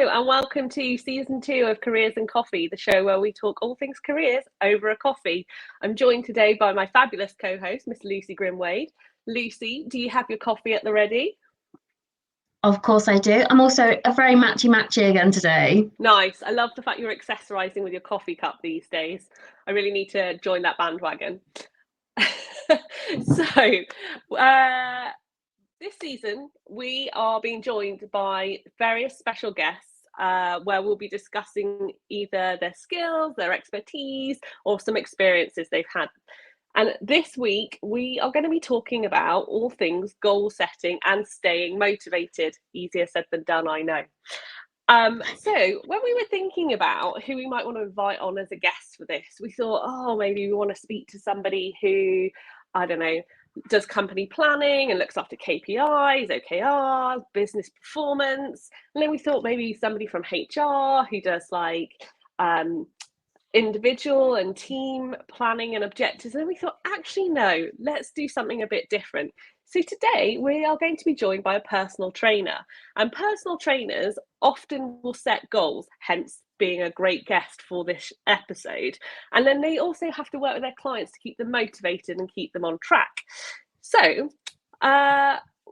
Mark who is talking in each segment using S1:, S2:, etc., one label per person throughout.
S1: and welcome to season 2 of Careers and Coffee, the show where we talk all things careers over a coffee. I'm joined today by my fabulous co-host, Miss Lucy Grimwade. Lucy, do you have your coffee at the ready?
S2: Of course I do. I'm also a very matchy again today.
S1: Nice. I love the fact you're accessorising with your coffee cup these days. I really need to join that bandwagon. This season, we are being joined by various special guests where we'll be discussing either their skills, their expertise, or some experiences they've had. And this week, we are going to be talking about all things goal setting and staying motivated. Easier said than done, I know. So when we were thinking about who we might want to invite on as a guest for this, we thought, maybe we want to speak to somebody who, I don't know, does company planning and looks after KPIs, OKRs, business performance. And then we thought maybe somebody from HR who does like individual and team planning and objectives. And then we thought, actually, no, let's do something a bit different. So today we are going to be joined by a personal trainer, and personal trainers often will set goals, hence being a great guest for this episode. And then they also have to work with their clients to keep them motivated and keep them on track. So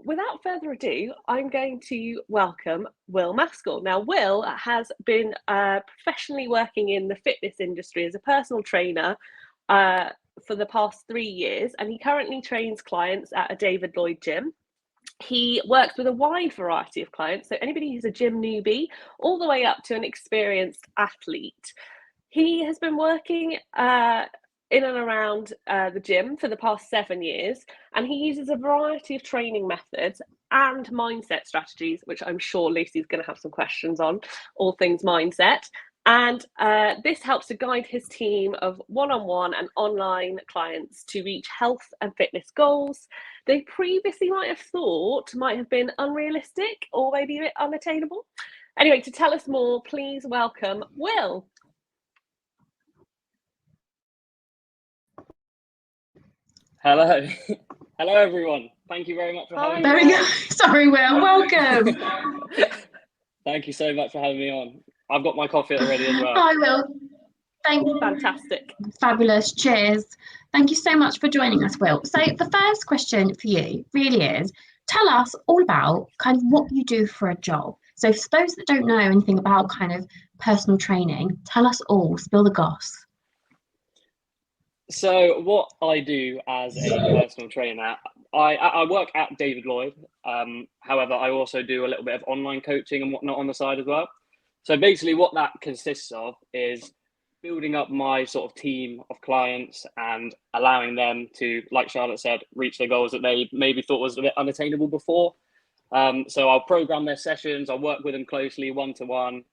S1: without further ado, I'm going to welcome Will Maskell. Now, Will has been professionally working in the fitness industry as a personal trainer for the past 3 years, and he currently trains clients at a David Lloyd gym. He works with a wide variety of clients, so anybody who's a gym newbie all the way up to an experienced athlete. He has been working in and around the gym for the past 7 years, and he uses a variety of training methods and mindset strategies, which I'm sure Lucy's going to have some questions on, all things mindset. And this helps to guide his team of one-on-one and online clients to reach health and fitness goals they previously might have thought might have been unrealistic or maybe a bit unattainable. Anyway, to tell us more, please welcome Will.
S3: Hello. Hello, everyone. Thank you very much for having me.
S2: There we go. Sorry, Will. Welcome.
S3: Thank you so much for having me on. I've got my coffee already as well.
S2: Hi, Will. Thank you.
S1: Fantastic.
S2: Fabulous. Cheers. Thank you so much for joining us, Will. So the first question for you really is, tell us all about kind of what you do for a job. So for those that don't know anything about kind of personal training, tell us all, spill the goss.
S3: So what I do as a personal trainer, I work at David Lloyd. However, I also do a little bit of online coaching and whatnot on the side as well. So basically what that consists of is building up my sort of team of clients and allowing them to, like Charlotte said, reach their goals that they maybe thought was a bit unattainable before. So I'll program their sessions, I'll work with them closely one-to-one,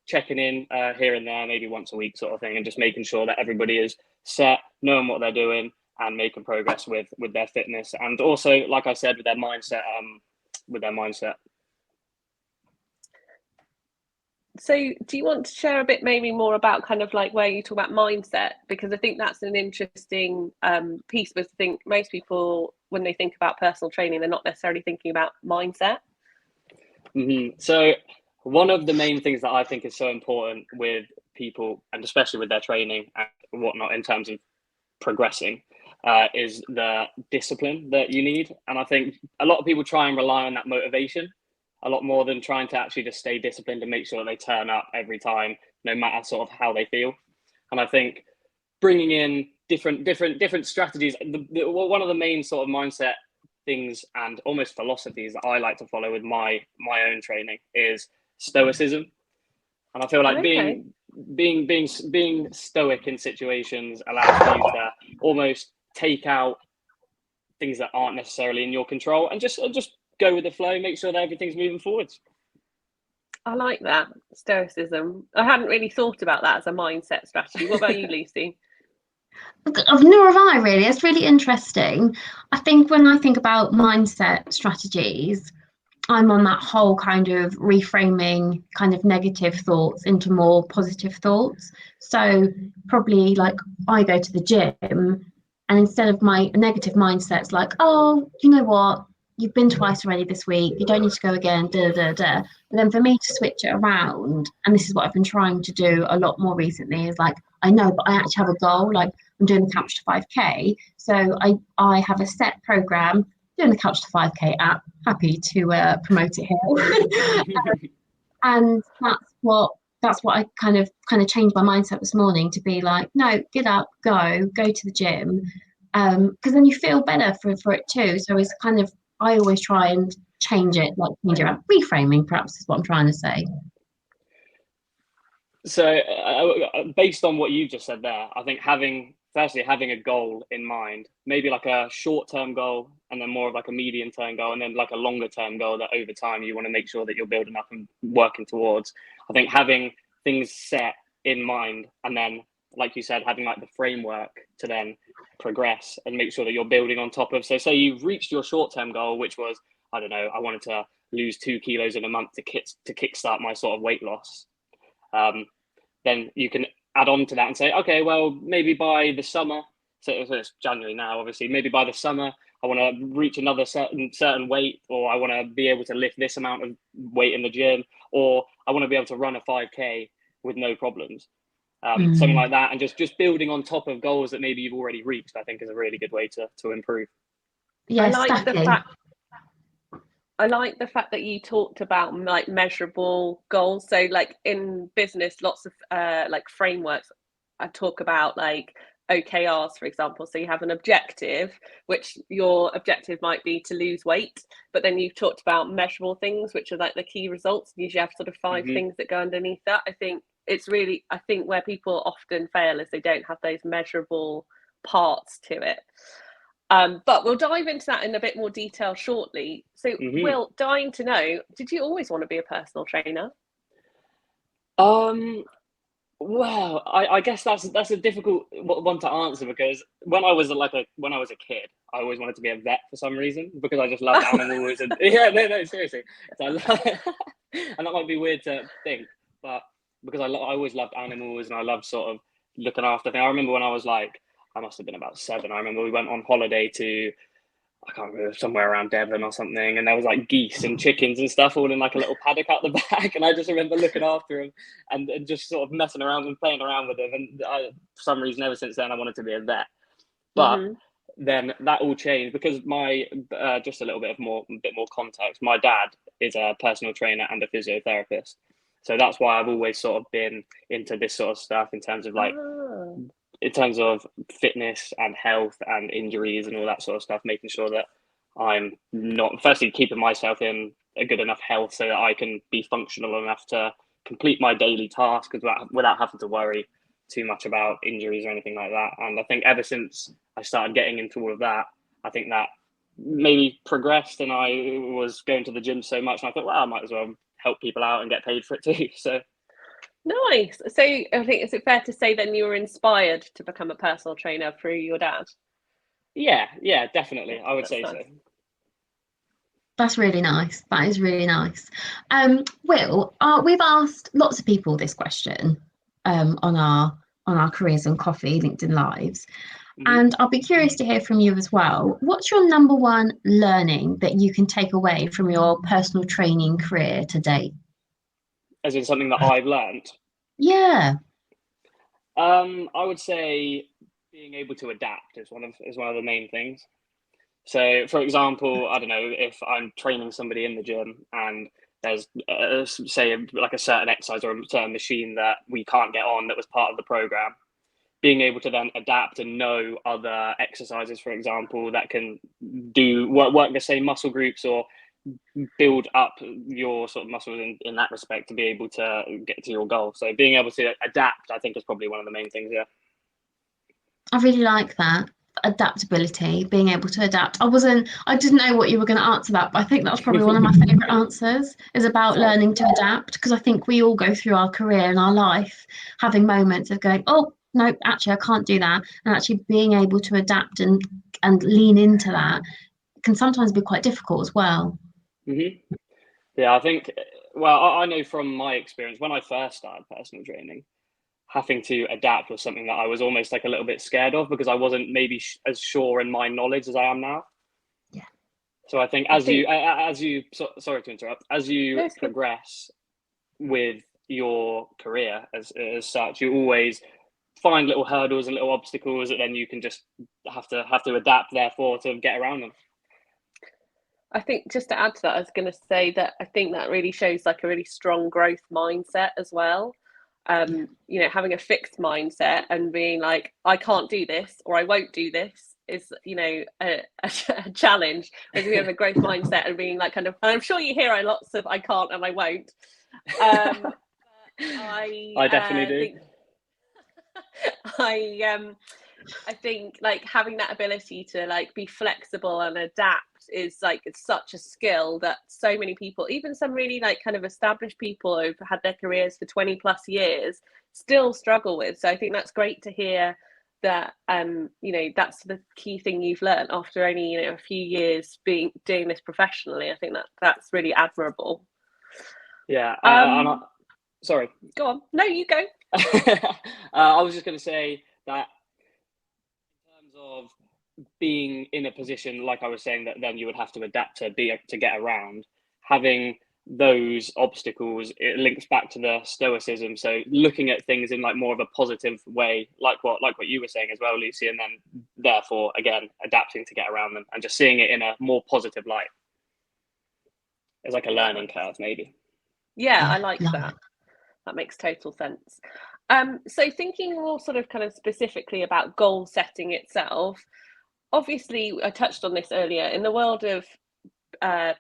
S3: checking in here and there, maybe once a week sort of thing, and just making sure that everybody is set, knowing what they're doing and making progress with their fitness. And also, like I said, with their mindset.
S1: So do you want to share a bit maybe more about kind of like where you talk about mindset? Because I think that's an interesting piece, because I think most people, when they think about personal training, they're not necessarily thinking about mindset.
S3: Mm-hmm. So one of the main things that I think is so important with people, and especially with their training and whatnot in terms of progressing, is the discipline that you need. And I think a lot of people try and rely on that motivation a lot more than trying to actually just stay disciplined and make sure that they turn up every time, no matter sort of how they feel. And I think bringing in different strategies, one of the main sort of mindset things and almost philosophies that I like to follow with my own training is stoicism. And I feel like being stoic in situations allows you to almost take out things that aren't necessarily in your control and just go with the flow, make sure that everything's moving forwards.
S1: I like that, stoicism. I hadn't really thought about that as a mindset strategy. What about you, Lucy?
S2: Nor have I, really. It's really interesting. I think when I think about mindset strategies, I'm on that whole kind of reframing kind of negative thoughts into more positive thoughts. So probably like I go to the gym and instead of my negative mindsets like, oh, you know what? you've been twice already this week, you don't need to go again, da da da. But then for me to switch it around, and this is what I've been trying to do a lot more recently, is like, I know, but I actually have a goal. Like, I'm doing the Couch to 5K. So I have a set program, doing the Couch to 5K app, happy to promote it here. And that's what I kind of changed my mindset this morning to be like, no, get up, go to the gym. Because then you feel better for it too. So it's kind of, I always try and change it around. Reframing perhaps is what I'm trying to say.
S3: So based on what you just said there, I think having a goal in mind, maybe like a short-term goal, and then more of like a medium-term goal, and then like a longer-term goal that over time you want to make sure that you're building up and working towards. I think having things set in mind, and then, like you said, having like the framework to then progress and make sure that you're building on top of. So say you've reached your short-term goal, which was, I don't know, I wanted to lose 2 kilos in a month to kickstart my sort of weight loss. Then you can add on to that and say, okay, well, maybe by the summer, so it's January now, obviously, maybe by the summer, I want to reach another certain weight, or I want to be able to lift this amount of weight in the gym, or I want to be able to run a 5K with no problems. Something like that, and just building on top of goals that maybe you've already reached, I think is a really good way to improve.
S2: Yeah,
S1: I like the fact that you talked about like measurable goals. So like in business, lots of like frameworks, I talk about like OKRs, for example. So you have an objective, which your objective might be to lose weight, but then you've talked about measurable things, which are like the key results. You usually have sort of 5 things that go underneath that. I think where people often fail is they don't have those measurable parts to it. But we'll dive into that in a bit more detail shortly. So, Will, dying to know, did you always want to be a personal trainer?
S3: Well, I guess that's a difficult one to answer, because when I was a kid, I always wanted to be a vet for some reason, because I just loved animals. And no, seriously. So and that might be weird to think, but because I always loved animals, and I loved sort of looking after things. I remember when I was like, I must have been about 7. I remember we went on holiday to, I can't remember, somewhere around Devon or something, and there was like geese and chickens and stuff all in like a little paddock out the back, and I just remember looking after them and just sort of messing around and playing around with them. And for some reason, ever since then, I wanted to be a vet. But then that all changed because my just a bit more context. My dad is a personal trainer and a physiotherapist, so that's why I've always sort of been into this sort of stuff in terms of like. In terms of fitness and health and injuries and all that sort of stuff, making sure that I'm not, firstly, keeping myself in a good enough health so that I can be functional enough to complete my daily tasks without having to worry too much about injuries or anything like that. And I think ever since I started getting into all of that, I think that maybe progressed, and I was going to the gym so much, and I thought, well, I might as well help people out and get paid for it too. So.
S1: Nice. So I think, is it fair to say then you were inspired to become a personal trainer through your dad?
S3: Yeah, definitely. I would say nice. So.
S2: That's really nice. That is really nice. Will, we've asked lots of people this question on our Careers and Coffee LinkedIn Lives. And I'll be curious to hear from you as well. What's your number one learning that you can take away from your personal training career to date?
S3: As in something that I've learned?
S2: Yeah.
S3: I would say being able to adapt is one of the main things. So, for example, I don't know, if I'm training somebody in the gym and there's, say, like a certain exercise or a certain machine that we can't get on that was part of the program, being able to then adapt and know other exercises, for example, that can work the same muscle groups or build up your sort of muscles in that respect to be able to get to your goal. So being able to adapt, I think, is probably one of the main things. Yeah,
S2: I really like that. Adaptability, being able to adapt. I didn't know what you were going to answer that, but I think that's probably one of my favorite answers, is about learning to adapt, because I think we all go through our career and our life having moments of going, oh no, actually I can't do that, and actually being able to adapt and lean into that can sometimes be quite difficult as well.
S3: Yeah, I think, well, I know from my experience when I first started personal training, having to adapt was something that I was almost like a little bit scared of, because I wasn't maybe as sure in my knowledge as I am now.
S2: Yeah.
S3: So I think sorry to interrupt, as you progress with your career as such, you always find little hurdles and little obstacles that then you can just have to adapt, therefore, to get around them.
S1: I think just to add to that, I was going to say that I think that really shows like a really strong growth mindset as well. You know, having a fixed mindset and being like, I can't do this or I won't do this is, you know, a challenge. Whereas we have a growth mindset and being like, kind of, and I'm sure you hear lots of I can't and I won't.
S3: I definitely do.
S1: I think like having that ability to like be flexible and adapt is like, it's such a skill that so many people, even some really like kind of established people who've had their careers for 20 plus years, still struggle with. So I think that's great to hear that, you know, that's the key thing you've learned after only, you know, a few years doing this professionally. I think that's really admirable.
S3: Yeah. Sorry.
S1: Go on. No, you go.
S3: I was just going to say that in terms of being in a position, like I was saying, that then you would have to adapt to get around, having those obstacles, it links back to the stoicism. So looking at things in like more of a positive way, like what you were saying as well, Lucy, and then therefore again adapting to get around them and just seeing it in a more positive light. It's like a learning curve, maybe.
S1: Yeah, I like that. That makes total sense. So thinking more sort of kind of specifically about goal setting itself, obviously I touched on this earlier, in the world of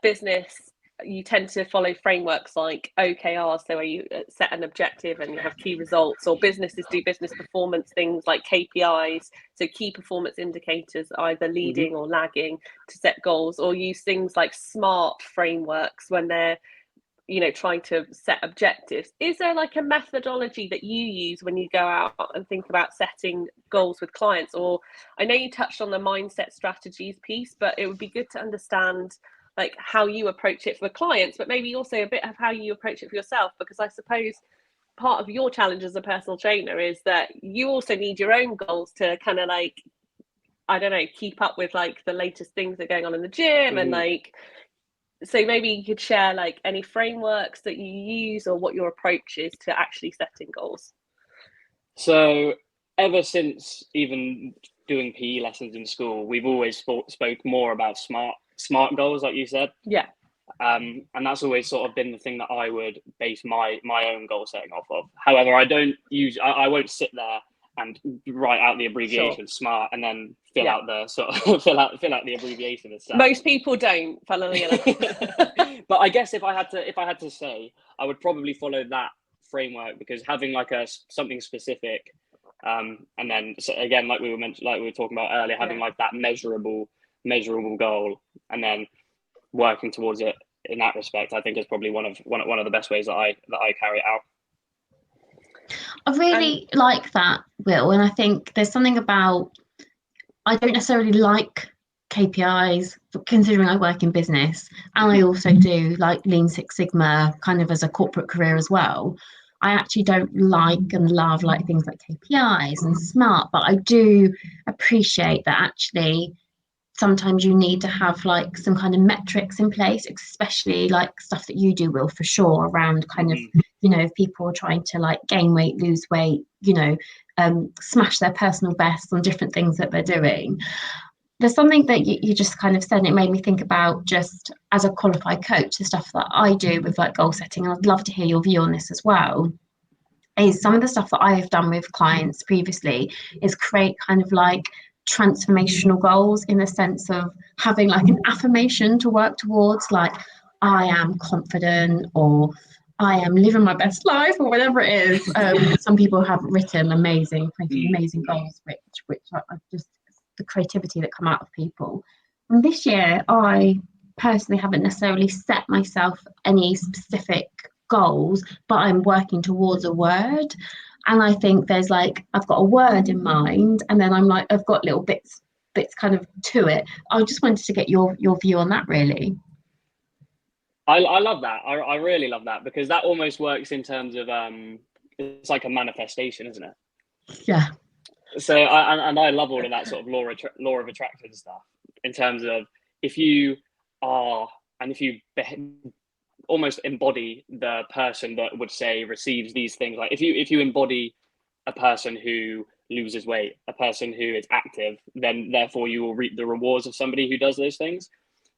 S1: business, you tend to follow frameworks like OKRs, so where you set an objective and you have key results, or businesses do business performance things like KPIs, so key performance indicators, either leading or lagging, to set goals, or use things like SMART frameworks when they're, you know, trying to set objectives. Is there like a methodology that you use when you go out and think about setting goals with clients? Or I know you touched on the mindset strategies piece, but it would be good to understand like how you approach it for clients, but maybe also a bit of how you approach it for yourself, because I suppose part of your challenge as a personal trainer is that you also need your own goals to kind of like, I don't know, keep up with like the latest things that are going on in the gym and like, so maybe you could share like any frameworks that you use or what your approach is to actually setting goals.
S3: So ever since even doing PE lessons in school, we've always spoke more about smart goals, like you said.
S1: Yeah.
S3: And that's always sort of been the thing that I would base my own goal setting off of. However, I won't sit there and write out the abbreviation SMART and then fill out the sort of fill out the abbreviation itself.
S1: Most people don't, funnily enough.
S3: But I guess if I had to say, I would probably follow that framework, because having like something specific, and then so again, like we were talking about earlier, having like that measurable goal and then working towards it in that respect, I think is probably one of the best ways that I carry it out.
S2: I really like that, Will, and I think there's something about, I don't necessarily like KPIs, considering I work in business, and I also do like Lean Six Sigma kind of as a corporate career as well. I actually don't like and love like things like KPIs and SMART, but I do appreciate that actually sometimes you need to have like some kind of metrics in place, especially like stuff that you do, Will, for sure, around kind of, you know, if people are trying to like gain weight, lose weight, you know, smash their personal bests on different things that they're doing. There's something that you just kind of said, and it made me think about, just as a qualified coach, the stuff that I do with like goal setting, and I'd love to hear your view on this as well, is some of the stuff that I have done with clients previously is create kind of like transformational goals, in the sense of having like an affirmation to work towards, like I am confident, or I am living my best life, or whatever it is. Some people have written amazing goals, which are just the creativity that come out of people. And this year, I personally haven't necessarily set myself any specific goals, but I'm working towards a word. And I think there's like, I've got a word in mind, and then I'm like, I've got little bits kind of to it. I just wanted to get your view on that, really.
S3: I love that. I really love that, because that almost works in terms of it's like a manifestation, isn't it?
S2: Yeah.
S3: So I love all of that sort of law of attraction stuff, in terms of if you are, and if you almost embody the person that would say receives these things, like if you embody a person who loses weight, a person who is active, then therefore you will reap the rewards of somebody who does those things.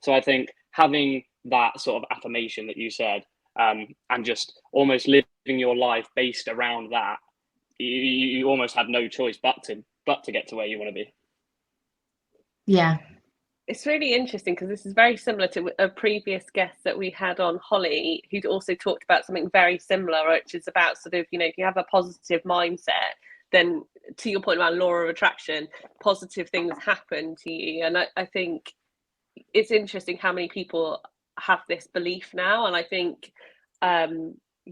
S3: So I think having that sort of affirmation that you said, and just almost living your life based around that, you almost have no choice but to get to where you want to be.
S2: Yeah.
S1: It's really interesting because this is very similar to a previous guest that we had on, Holly, who'd also talked about something very similar, which is about sort of, if you have a positive mindset, then to your point about law of attraction, positive things happen to you. And I think it's interesting how many people have this belief now. And I think,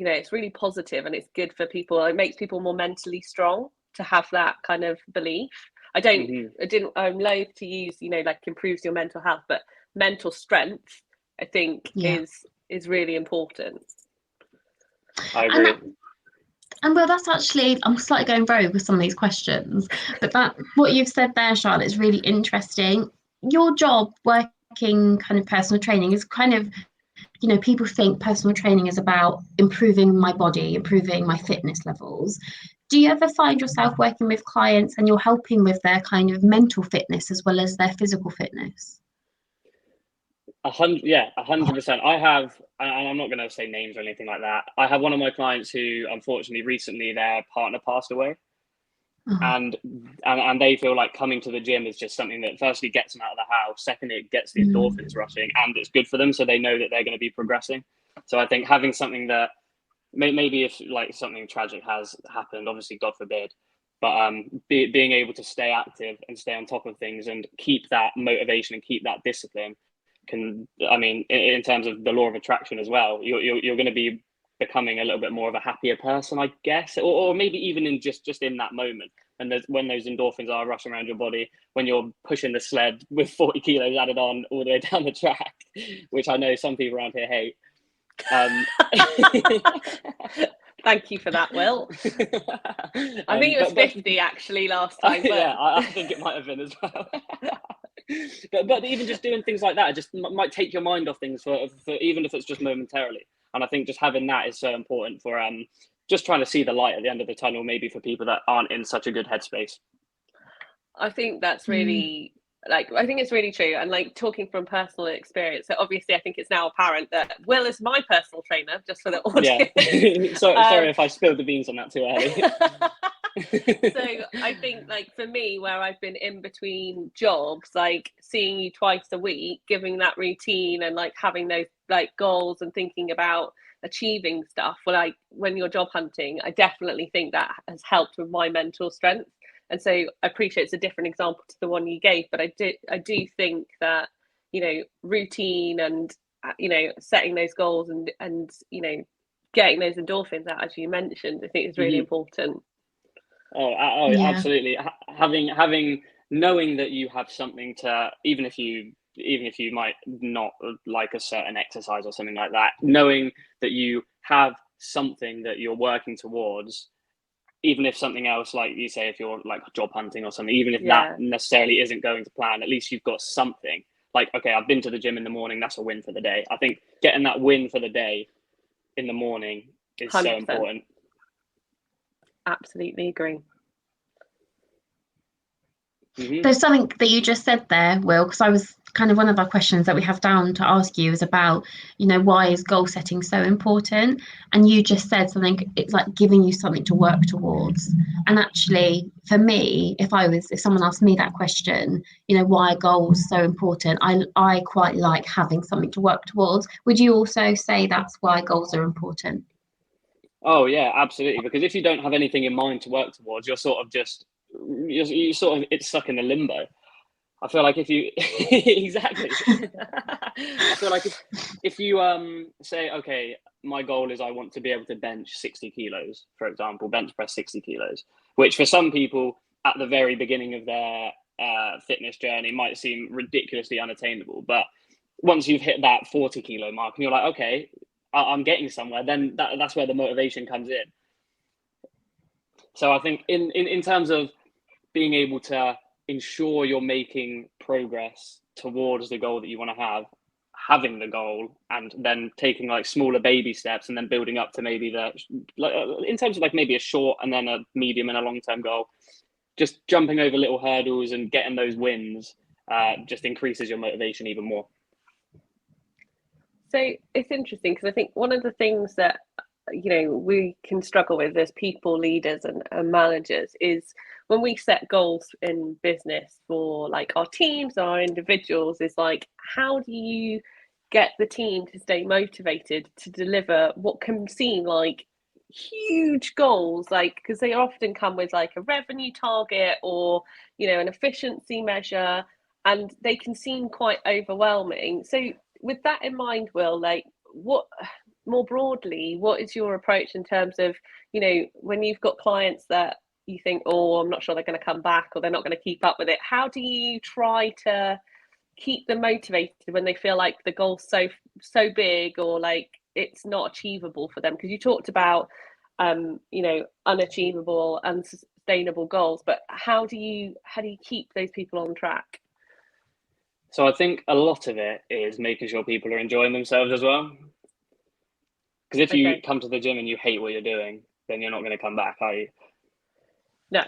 S1: it's really positive and it's good for people. It makes people more mentally strong to have that kind of belief. I'm loath to use, like improves your mental health, but mental strength, I think, is really important.
S3: I agree.
S2: And well, that's actually, I'm slightly going rogue with some of these questions, but that what you've said there, Charlotte, is really interesting. Your job working kind of personal training is kind of, people think personal training is about improving my body, improving my fitness levels. Do you ever find yourself working with clients and you're helping with their kind of mental fitness as well as their physical fitness?
S3: 100%. I have, and I'm not going to say names or anything like that. I have one of my clients who, unfortunately, recently their partner passed away, and they feel like coming to the gym is just something that firstly gets them out of the house, secondly it gets the endorphins rushing, and it's good for them, so they know that they're going to be progressing. So I think having something that maybe if like something tragic has happened, obviously God forbid, but being able to stay active and stay on top of things and keep that motivation and keep that discipline can, in terms of the law of attraction as well, you're going to be becoming a little bit more of a happier person, I guess, or maybe even in just in that moment. And when those endorphins are rushing around your body, when you're pushing the sled with 40 kilos added on all the way down the track, which I know some people around here hate.
S1: Thank you for that, Will. I think it was 50 actually last time. But...
S3: Yeah, I think it might have been as well. but even just doing things like that, it just might take your mind off things for even if it's just momentarily. And I think just having that is so important for just trying to see the light at the end of the tunnel, maybe for people that aren't in such a good headspace.
S1: I think that's really I think it's really true. And like talking from personal experience, so obviously I think it's now apparent that Will is my personal trainer, just for the audience.
S3: Yeah. Sorry if I spilled the beans on that too early.
S1: So I think like for me, where I've been in between jobs, like seeing you twice a week, giving that routine and like having those like goals and thinking about achieving stuff, like when you're job hunting, I definitely think that has helped with my mental strength. And so I appreciate it's a different example to the one you gave, but I do think that, routine and, setting those goals and, getting those endorphins out, as you mentioned, I think is really important.
S3: Oh, yeah. Absolutely. Having knowing that you have something to, even if you might not like a certain exercise or something like that, knowing that you have something that you're working towards, even if something else, like you say, if you're like job hunting or something, even if that necessarily isn't going to plan, at least you've got something. Like, okay, I've been to the gym in the morning, that's a win for the day. I think getting that win for the day in the morning is 100%. So important.
S1: Absolutely agree.
S2: There's something that you just said there, Will, because I was kind of one of our questions that we have down to ask you is about, why is goal setting so important? And you just said something, it's like giving you something to work towards. And actually, for me, if someone asked me that question, why are goals so important? I quite like having something to work towards. Would you also say that's why goals are important?
S3: Oh yeah, absolutely. Because if you don't have anything in mind to work towards, you're sort of it's stuck in the limbo. I feel like if you exactly, I feel like if you say, okay, my goal is I want to be able to bench 60 kilos, for example, bench press 60 kilos, which for some people at the very beginning of their fitness journey might seem ridiculously unattainable. But once you've hit that 40 kilo mark and you're like, okay, I'm getting somewhere, then that's where the motivation comes in. So I think in terms of being able to ensure you're making progress towards the goal that you want to have, having the goal and then taking like smaller baby steps and then building up to maybe in terms of like maybe a short and then a medium and a long-term goal, just jumping over little hurdles and getting those wins just increases your motivation even more.
S1: So it's interesting because I think one of the things that we can struggle with as people, leaders and managers is when we set goals in business for like our teams or our individuals, is like, how do you get the team to stay motivated to deliver what can seem like huge goals, like, because they often come with like a revenue target or an efficiency measure, and they can seem quite overwhelming. So with that in mind, Will, like, what more broadly, what is your approach in terms of, when you've got clients that you think, oh, I'm not sure they're going to come back or they're not going to keep up with it, how do you try to keep them motivated when they feel like the goal's so big or like it's not achievable for them? Because you talked about unachievable, unsustainable goals, but how do you keep those people on track?
S3: So I think a lot of it is making sure people are enjoying themselves as well. Because if you come to the gym and you hate what you're doing, then you're not going to come back, are you?
S1: No.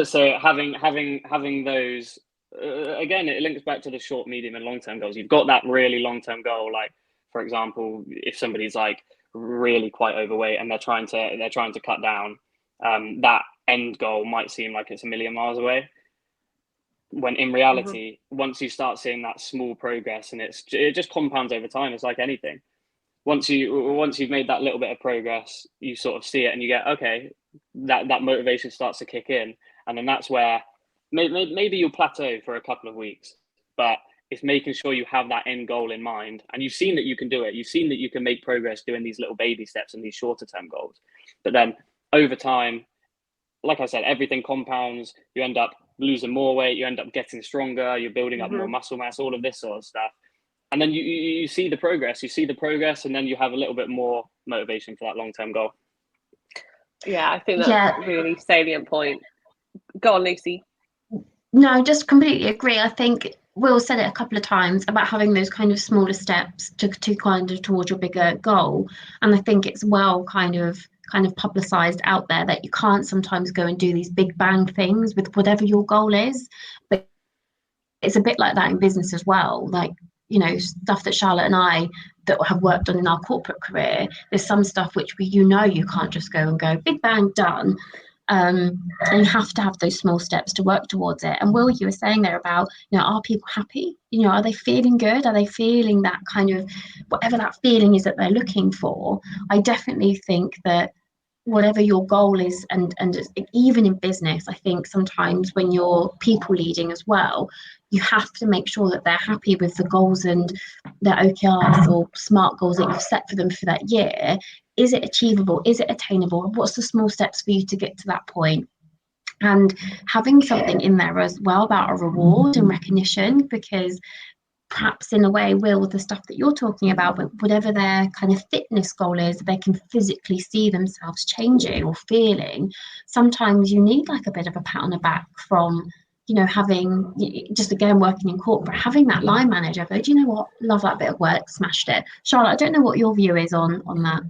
S3: So having those, again, it links back to the short, medium, and long-term goals. You've got that really long-term goal, like, for example, if somebody's like really quite overweight and they're trying to cut down, that end goal might seem like it's a million miles away. When in reality, once you start seeing that small progress, and it just compounds over time, it's like anything. Once you've made that little bit of progress, you sort of see it and you get, okay, that motivation starts to kick in. And then that's where maybe you'll plateau for a couple of weeks, but it's making sure you have that end goal in mind. And you've seen that you can do it. You've seen that you can make progress doing these little baby steps and these shorter term goals. But then over time, like I said, everything compounds. You end up losing more weight. You end up getting stronger. You're building up more muscle mass, all of this sort of stuff. And then you see the progress, and then you have a little bit more motivation for that long-term goal.
S1: Yeah, I think that's a really salient point. Go on, Lucy.
S2: No, just completely agree. I think Will said it a couple of times about having those kind of smaller steps to kind of towards your bigger goal. And I think it's well kind of publicized out there that you can't sometimes go and do these big bang things with whatever your goal is. But it's a bit like that in business as well. Like, stuff that Charlotte and I that have worked on in our corporate career, there's some stuff which you can't just go and go big bang done. And you have to have those small steps to work towards it. And Will, you were saying there about, are people happy? Are they feeling good? Are they feeling that kind of, whatever that feeling is that they're looking for? I definitely think that whatever your goal is, and even in business, I think sometimes when you're people leading as well, you have to make sure that they're happy with the goals and their OKRs or SMART goals that you've set for them for that year. Is it achievable? Is it attainable? What's the small steps for you to get to that point? And having something in there as well about a reward and recognition, because perhaps in a way, Will, with the stuff that you're talking about, but whatever their kind of fitness goal is, they can physically see themselves changing or feeling. Sometimes you need like a bit of a pat on the back from, having, just again, working in corporate, having that line manager go, do you know what? Love that bit of work, smashed it. Charlotte, I don't know what your view is on that.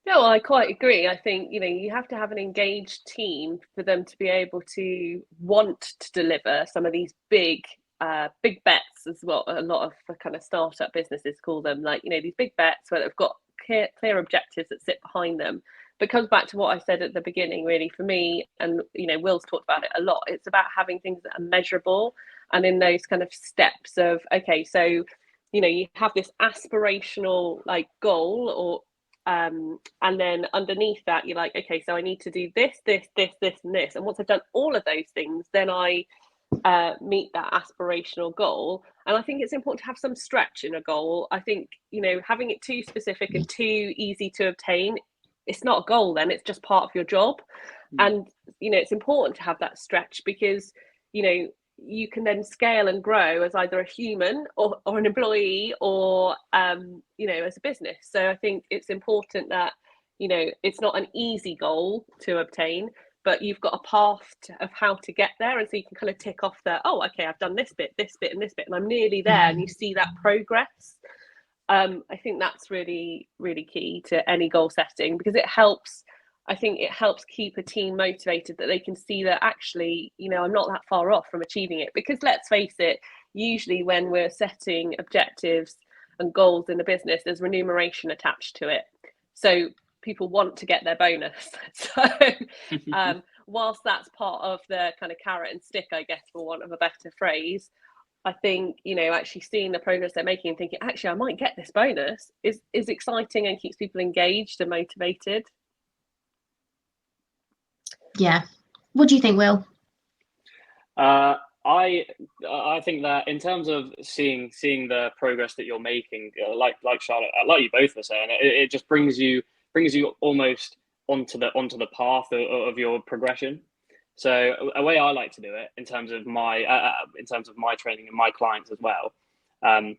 S1: No, I quite agree. I think, you have to have an engaged team for them to be able to want to deliver some of these big bets, as what a lot of kind of startup businesses call them, like, these big bets where they've got clear objectives that sit behind them. But it comes back to what I said at the beginning, really, for me, and Will's talked about it a lot. It's about having things that are measurable, and in those kind of steps of, okay, so you have this aspirational like goal, or and then underneath that you're like, okay, so I need to do this, and this, and once I've done all of those things, then I meet that aspirational goal. And I think it's important to have some stretch in a goal. I think having it too specific and too easy to obtain, it's not a goal, then it's just part of your job. And it's important to have that stretch, because you can then scale and grow as either a human or an employee, or as a business. So I think it's important that it's not an easy goal to obtain, but you've got a path of how to get there, and so you can kind of tick off the, oh, okay, I've done this bit, and this bit, and I'm nearly there, and you see that progress. I think that's really, really key to any goal setting, because I think it helps keep a team motivated, that they can see that actually, I'm not that far off from achieving it. Because let's face it, usually when we're setting objectives and goals in a business, there's remuneration attached to it. So people want to get their bonus. So whilst that's part of the kind of carrot and stick, I guess, for want of a better phrase, I think, actually seeing the progress they're making and thinking, actually, I might get this bonus is exciting and keeps people engaged and motivated.
S2: Yeah. What do you think, Will?
S3: I think that in terms of seeing the progress that you're making, like Charlotte, like you both were saying, it just brings you almost onto the path of your progression. So a way I like to do it in terms of my training and my clients as well, I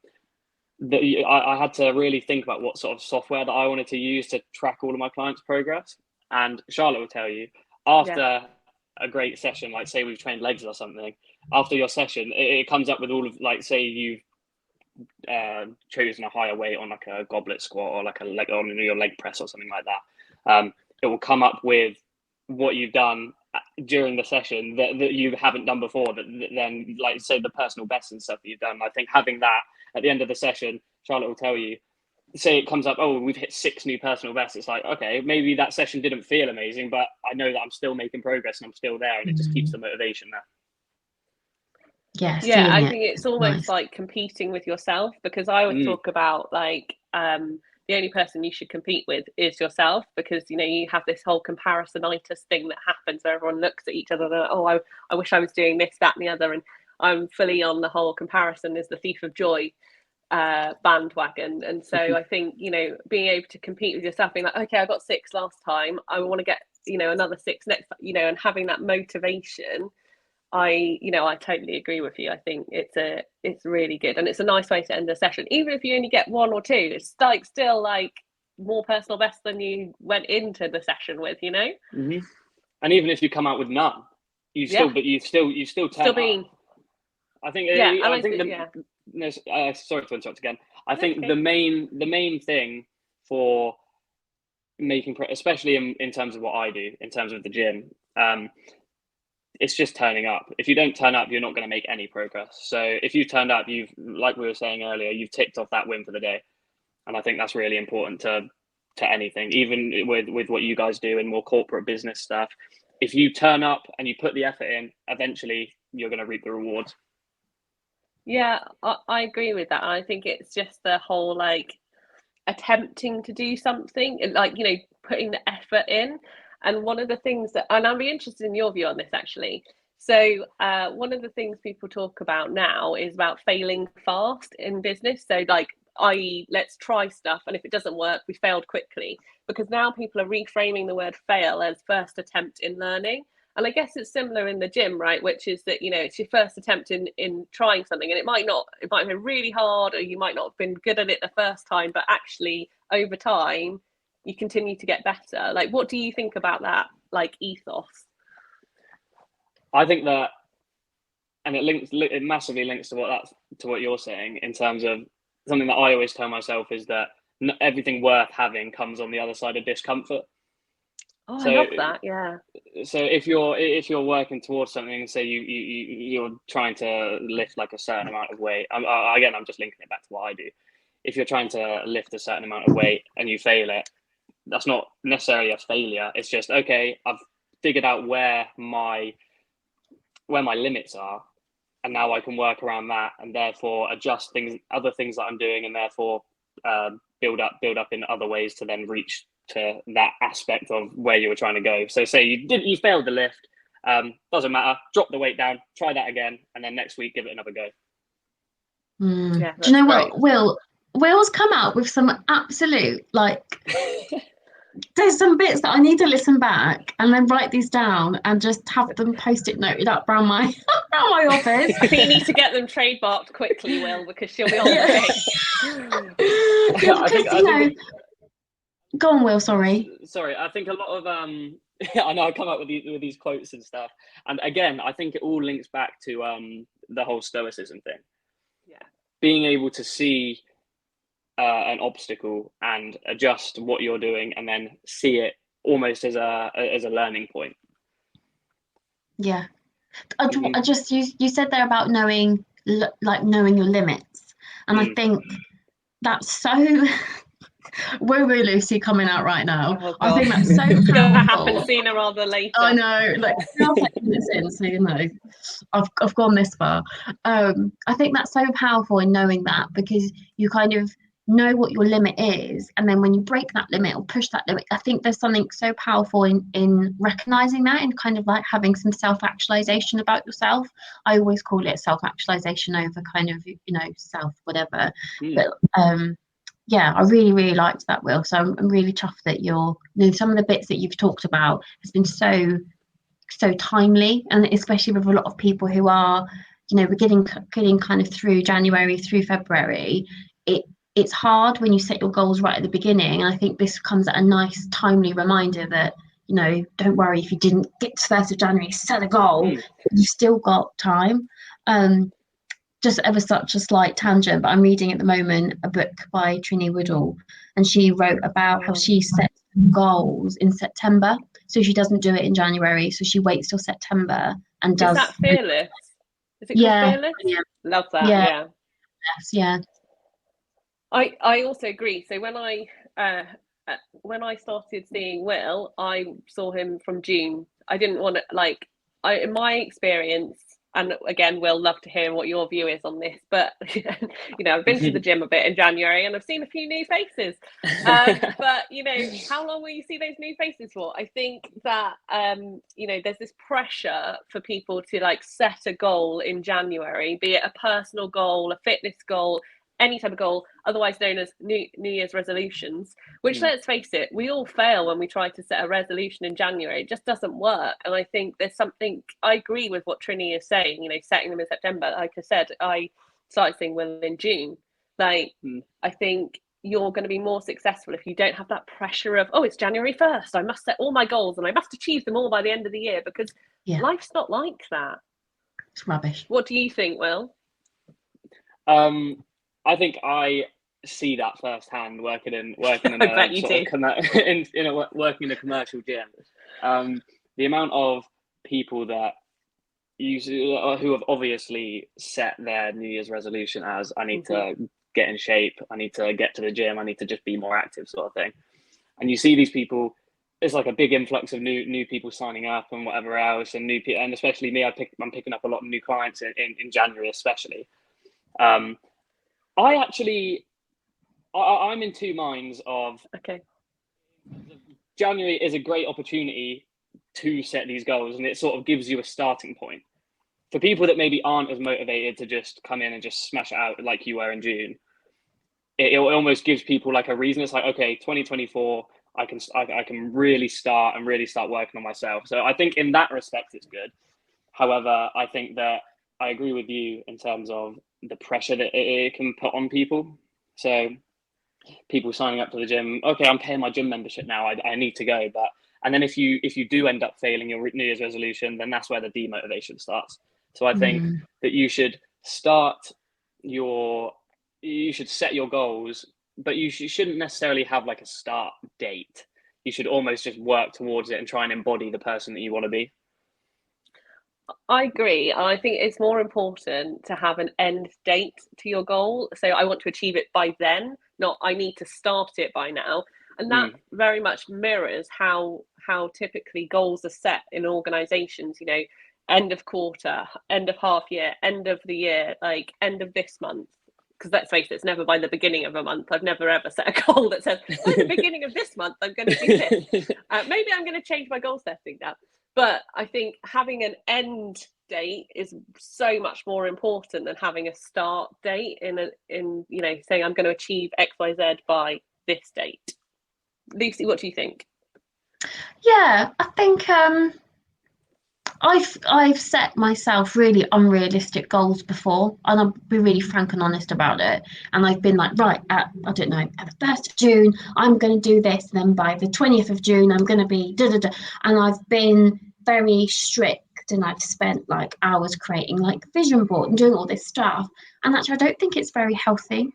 S3: had to really think about what sort of software that I wanted to use to track all of my clients' progress. And Charlotte will tell you, after a great session, like say we've trained legs or something, after your session, it comes up with all of, like, say you've chosen a higher weight on like a goblet squat or like a leg on your leg press or something like that. It will come up with what you've done during the session that you haven't done before, that then, like, say the personal best and stuff that you've done. I think having that at the end of the session, Charlotte will tell you, say it comes up, oh, we've hit 6 new personal bests. It's like, okay, maybe that session didn't feel amazing, but I know that I'm still making progress and I'm still there, and it just keeps the motivation there.
S2: Yeah,
S1: I think it's almost like competing with yourself, because I always talk about, like, the only person you should compete with is yourself, because you have this whole comparisonitis thing that happens where everyone looks at each other and, oh, I wish I was doing this, that, and the other, and I'm fully on the whole comparison is the thief of joy bandwagon. And so I think being able to compete with yourself, being like, okay, I got 6 last time, I want to get another 6 next, and having that motivation. I totally agree with you. I think it's really good, and it's a nice way to end the session, even if you only get 1 or 2. It's like still like more personal best than you went into the session with,
S3: Mm-hmm. And even if you come out with none, you still been. I think. Sorry to interrupt again. I think the main thing for making, especially in terms of what I do, in terms of the gym, it's just turning up. If you don't turn up, you're not going to make any progress. So if you turned up, like we were saying earlier, you've ticked off that win for the day. And I think that's really important to anything, even with what you guys do in more corporate business stuff. If you turn up and you put the effort in, eventually you're going to reap the rewards.
S1: Yeah, I agree with that. I think it's just the whole, like, attempting to do something, like, putting the effort in. And one of the things and I'd be interested in your view on this, actually. So one of the things people talk about now is about failing fast in business. So, like, i.e., let's try stuff, and if it doesn't work, we failed quickly. Because now people are reframing the word fail as first attempt in learning. And I guess it's similar in the gym, right? Which is that, it's your first attempt in trying something, and it might have been really hard, or you might not have been good at it the first time, but actually over time you continue to get better. Like, what do you think about that, like, ethos?
S3: I think that, and it massively links to what you're saying, in terms of something that I always tell myself is that everything worth having comes on the other side of discomfort.
S1: Oh, so, I love that. Yeah.
S3: So if you're working towards something, say you're trying to lift like a certain amount of weight. Again, I'm just linking it back to what I do. If you're trying to lift a certain amount of weight and you fail it, that's not necessarily a failure. It's just, okay, I've figured out where my limits are, and now I can work around that, and therefore adjust other things that I'm doing, and therefore build up in other ways to then reach to that aspect of where you were trying to go. So say you failed the lift, doesn't matter, drop the weight down, try that again, and then next week give it another go.
S2: Yeah, do you know what, Will's come out with some absolute, like, there's some bits that I need to listen back and then write these down and just have them post-it noted up around my office.
S1: I think you need to get them trademarked quickly, Will, because she'll be on the case.
S2: Go on, Will. Sorry.
S3: I think a lot of I know I come up with these quotes and stuff, and again, I think it all links back to the whole stoicism thing.
S1: Yeah,
S3: being able to see an obstacle and adjust what you're doing, and then see it almost as a learning point.
S2: Yeah. I just you said there about knowing knowing your limits, and I think that's so woo woo Lucy coming out right now.
S1: oh,
S2: I think that's so
S1: it's gonna happen
S2: powerful.
S1: sooner rather than later.
S2: I know, like 12 minutes in, so you know, I've gone this far. I think that's so powerful in knowing that, because you kind of know what your limit is, and then when you break that limit or push that limit, I think there's something so powerful in recognizing that, and kind of like having some self-actualization about yourself. I always call it self-actualization over kind of, you know, self whatever. But yeah, I really, really liked that, Will. So I'm really chuffed that you know, some of the bits that you've talked about has been so timely, and especially with a lot of people who are, you know, we're getting kind of through January, through February. It's hard when you set your goals right at the beginning, and I think this comes at a nice, timely reminder that, you know, don't worry if you didn't get to 1st of January, set a goal, you've still got time. Just ever such a slight tangent, but I'm reading at the moment a book by Trini Woodall, and she wrote about how she sets goals in September. So she doesn't do it in January. So she waits till September and does.
S1: Is that Fearless? Is it
S2: Yeah,
S1: called Fearless?
S2: yeah,
S1: Love that.
S2: yeah,
S1: Yeah.
S2: yes, yeah.
S1: I also agree. So when I started seeing Will, I saw him from June. I didn't want to in my experience, and again, Will, love to hear what your view is on this. But you know, I've been to the gym a bit in January, and I've seen a few new faces. But you know, how long will you see those new faces for? I think that you know, there's this pressure for people to like set a goal in January, be it a personal goal, a fitness goal, any type of goal, otherwise known as New Year's resolutions, which let's face it, we all fail when we try to set a resolution in January. It just doesn't work. And I think there's something, I agree with what Trini is saying, you know, setting them in September. Like I said, I started seeing Will in June. Like, I think you're going to be more successful if you don't have that pressure of, oh, it's January 1st, I must set all my goals and I must achieve them all by the end of the year, because life's not like that.
S2: It's rubbish.
S1: What do you think, Will?
S3: I think I see that firsthand working in
S1: I bet you do.
S3: working in a commercial gym. The amount of people that who have obviously set their New Year's resolution as, I need to get in shape, I need to get to the gym, I need to just be more active, sort of thing. And you see these people, it's like a big influx of new people signing up and whatever else, and new people, and especially me, I'm picking up a lot of new clients in January, especially. I'm in two minds of, January is a great opportunity to set these goals, and it sort of gives you a starting point. For people that maybe aren't as motivated to just come in and just smash it out like you were in June, it almost gives people like a reason. It's like, okay, 2024, I can really start working on myself. So I think in that respect, it's good. However, I think that I agree with you in terms of the pressure that it can put on people. So people signing up to the gym, okay, I'm paying my gym membership now, I need to go. And then if you do end up failing your New Year's resolution, then that's where the demotivation starts. So I think that you should set your goals, but you shouldn't necessarily have like a start date. You should almost just work towards it and try and embody the person that you want to be.
S1: I agree. I think it's more important to have an end date to your goal. So I want to achieve it by then, not I need to start it by now. And that very much mirrors how typically goals are set in organizations, you know, end of quarter, end of half year, end of the year, like end of this month. Because let's face it, it's never by the beginning of a month. I've never ever set a goal that says, by the beginning of this month, I'm going to do this. Maybe I'm going to change my goal setting now. But I think having an end date is so much more important than having a start date in you know, saying I'm going to achieve XYZ by this date. Lucy, what do you think?
S2: Yeah, I think I've set myself really unrealistic goals before, and I'll be really frank and honest about it. And I've been like, right, at I don't know, at the 1st of June, I'm going to do this, and then by the 20th of June, I'm going to be da da da. And I've been very strict, and I've spent like hours creating like vision board and doing all this stuff. And actually, I don't think it's very healthy.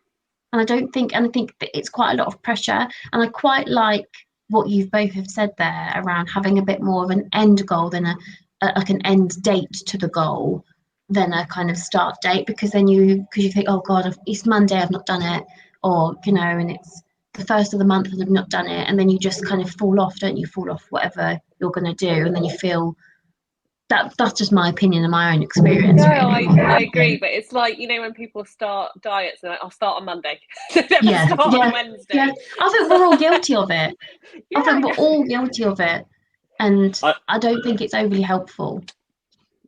S2: And I think that it's quite a lot of pressure. And I quite like what you've both have said there around having a bit more of an end goal than like an end date to the goal than a kind of start date, because you think, oh God, it's Monday, I've not done it, or and it's the 1st of the month and I've not done it, and then you just kind of fall off, don't you? Fall off whatever you're going to do, and then you feel that's just my opinion and my own experience.
S1: No,
S2: really.
S1: I agree, but it's like when people start diets, and like, I'll start on Monday. They never
S2: Yeah,
S1: start
S2: yeah,
S1: on Wednesday.
S2: yeah. I think we're all guilty of it.
S1: Yeah,
S2: I think we're all guilty of it, and
S3: I,
S2: I don't think it's overly helpful.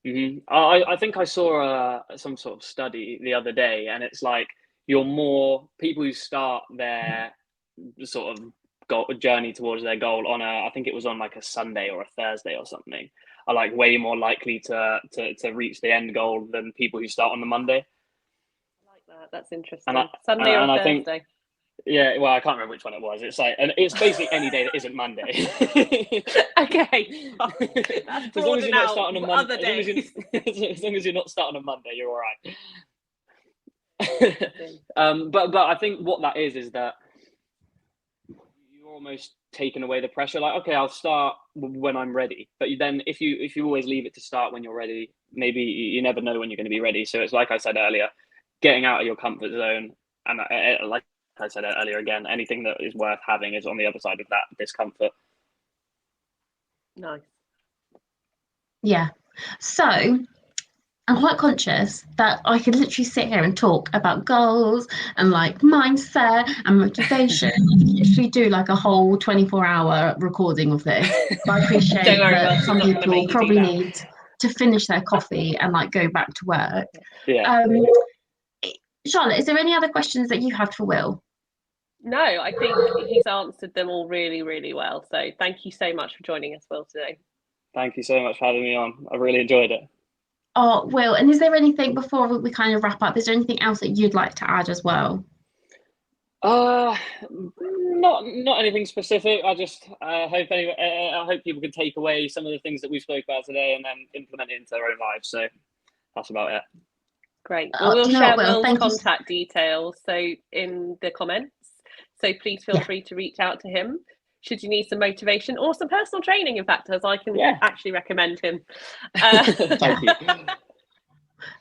S3: I think I saw some sort of study the other day, and it's like you're more people who start their sort of journey towards their goal on I think it was on like a Sunday or a Thursday or something, are like way more likely to reach the end goal than people who start on the Monday.
S1: I like that. That's interesting.
S3: And
S1: Sunday or
S3: I
S1: Thursday?
S3: Think, yeah, well, I can't remember which one it was. It's like, and it's basically any day that isn't Monday.
S1: Okay, that's
S3: as long as you're not
S1: out
S3: starting on
S1: other
S3: Monday,
S1: days.
S3: as long as you're not starting on Monday, you're all right. But I think what that is that you're almost taking away the pressure. Like, okay, I'll start when I'm ready. But then if you always leave it to start when you're ready, maybe you never know when you're going to be ready. So it's like I said earlier, getting out of your comfort zone, and like I said earlier again, anything that is worth having is on the other side of that discomfort.
S1: Nice.
S2: Yeah. So I'm quite conscious that I could literally sit here and talk about goals and like mindset and motivation. I could literally do like a whole 24-hour recording of this. But I appreciate
S1: Don't worry,
S2: that some people probably
S1: that.
S2: need to finish their coffee and like go back to work.
S3: Yeah.
S2: Charlotte, is there any other questions that you have for Will?
S1: No, I think he's answered them all really, really well. So thank you so much for joining us, Will, today.
S3: Thank you so much for having me on. I really enjoyed it.
S2: Oh, Will, and is there anything before we kind of wrap up? Is there anything else that you'd like to add as well?
S3: Not anything specific. I just I hope people can take away some of the things that we spoke about today and then implement it into their own lives. So that's about it.
S1: Great. Well, we'll share Will's
S2: Thank
S1: contact details in the comments. So please feel free to reach out to him should you need some motivation or some personal training. In fact, as I can actually recommend him.
S3: Thank you.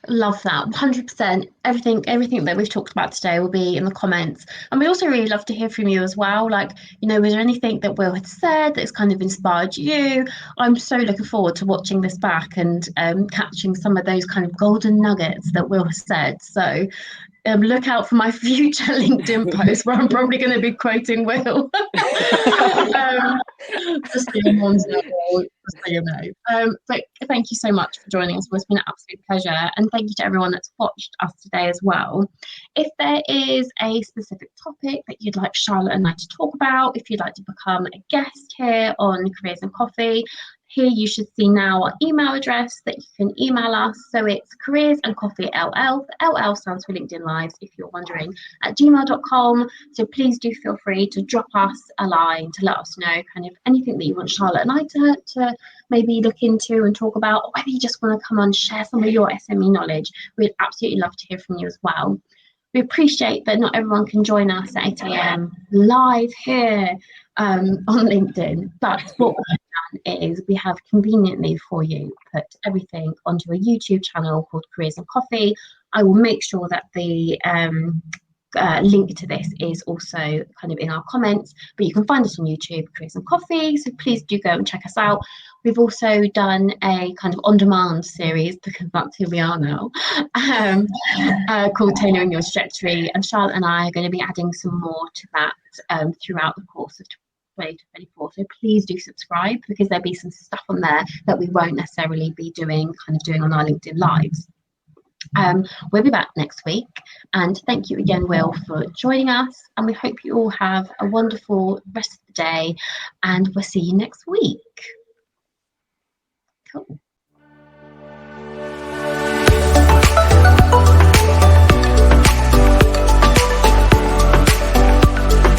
S2: Love that. 100%. Everything that we've talked about today will be in the comments, and we also really love to hear from you as well. Like, was there anything that Will had said that's kind of inspired you? I'm so looking forward to watching this back and catching some of those kind of golden nuggets that Will has said. So look out for my future LinkedIn post where I'm probably going to be quoting Will. Just so you know. But thank you so much for joining us. It's been an absolute pleasure. And thank you to everyone that's watched us today as well. If there is a specific topic that you'd like Charlotte and I to talk about, if you'd like to become a guest here on Careers and Coffee, here you should see now our email address that you can email us. So it's careersandcoffeell, LL stands for LinkedIn Lives, if you're wondering, at gmail.com. So please do feel free to drop us a line to let us know kind of anything that you want Charlotte and I to maybe look into and talk about, or whether you just want to come on and share some of your SME knowledge. We'd absolutely love to hear from you as well. We appreciate that not everyone can join us at 8 a.m. live here on LinkedIn, but what we've done is we have conveniently for you put everything onto a YouTube channel called Careers and Coffee. I will make sure that the link to this is also kind of in our comments, but you can find us on YouTube, Careers and Coffee, so please do go and check us out. We've also done a kind of on-demand series, because that's who we are now, called Tailoring Your Trajectory, and Charlotte and I are going to be adding some more to that throughout the course of 2024. So please do subscribe, because there'll be some stuff on there that we won't necessarily be doing on our LinkedIn Lives. We'll be back next week, and thank you again, Will, for joining us, and we hope you all have a wonderful rest of the day, and we'll see you next week. Cool.